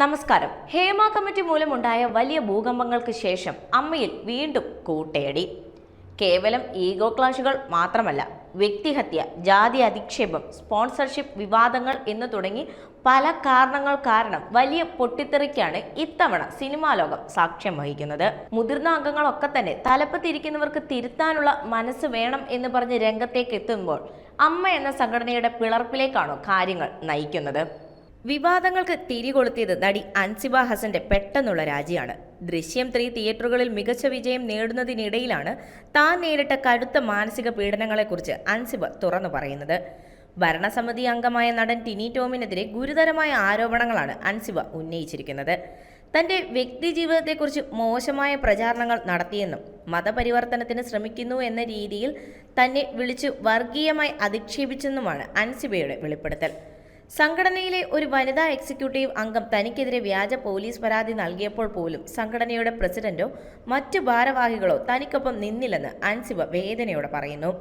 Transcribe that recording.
നമസ്കാരം. ഹേമ കമ്മിറ്റി മൂലമുണ്ടായ വലിയ ഭൂകമ്പങ്ങൾക്ക് ശേഷം അമ്മയിൽ വീണ്ടും കൂട്ടയടി. കേവലം ഈഗോ ക്ലാഷുകൾ മാത്രമല്ല, വ്യക്തിഹത്യ, ജാതി അധിക്ഷേപം, സ്പോൺസർഷിപ്പ് വിവാദങ്ങൾ എന്ന് തുടങ്ങി പല കാരണങ്ങൾ കാരണം വലിയ പൊട്ടിത്തെറിക്കാണ് ഇത്തവണ സിനിമാ ലോകം സാക്ഷ്യം വഹിക്കുന്നത്. മുതിർന്ന അംഗങ്ങളൊക്കെ തന്നെ തലപ്പത്തിരിക്കുന്നവർക്ക് തിരുത്താനുള്ള മനസ്സ് വേണം എന്ന് പറഞ്ഞ് രംഗത്തേക്ക് എത്തുമ്പോൾ അമ്മ എന്ന സംഘടനയുടെ പിളർപ്പിലേക്കാണോ കാര്യങ്ങൾ നയിക്കുന്നത്? വിവാദങ്ങൾക്ക് തിരികൊളുത്തിയത് നടി അൻസിബ ഹസന്റെ പെട്ടെന്നുള്ള രാജിയാണ്. ദൃശ്യം 3 തിയേറ്ററുകളിൽ മികച്ച വിജയം നേടുന്നതിനിടയിലാണ് താൻ നേരിട്ട കടുത്ത മാനസിക പീഡനങ്ങളെക്കുറിച്ച് അൻസിബ തുറന്നു പറയുന്നത്. ഭരണസമിതി അംഗമായ നടൻ ടിനി ടോമിനെതിരെ ഗുരുതരമായ ആരോപണങ്ങളാണ് അൻസിബ ഉന്നയിച്ചിരിക്കുന്നത്. തന്റെ വ്യക്തിജീവിതത്തെക്കുറിച്ച് മോശമായ പ്രചാരണങ്ങൾ നടത്തിയെന്നും മതപരിവർത്തനത്തിന് ശ്രമിക്കുന്നു എന്ന രീതിയിൽ തന്നെ വിളിച്ചു വർഗീയമായി അധിക്ഷേപിച്ചെന്നുമാണ് അൻസിബയുടെ വെളിപ്പെടുത്തൽ. സംഘടനയിലെ ഒരു വനിതാ എക്സിക്യൂട്ടീവ് അംഗം തനിക്കെതിരെ വ്യാജ പോലീസ് പരാതി നൽകിയപ്പോൾ പോലും സംഘടനയുടെ പ്രസിഡന്റോ മറ്റു ഭാരവാഹികളോ തനിക്കൊപ്പം നിന്നില്ലെന്ന് അൻസിബ വേദനയോടെ പറയുന്നു.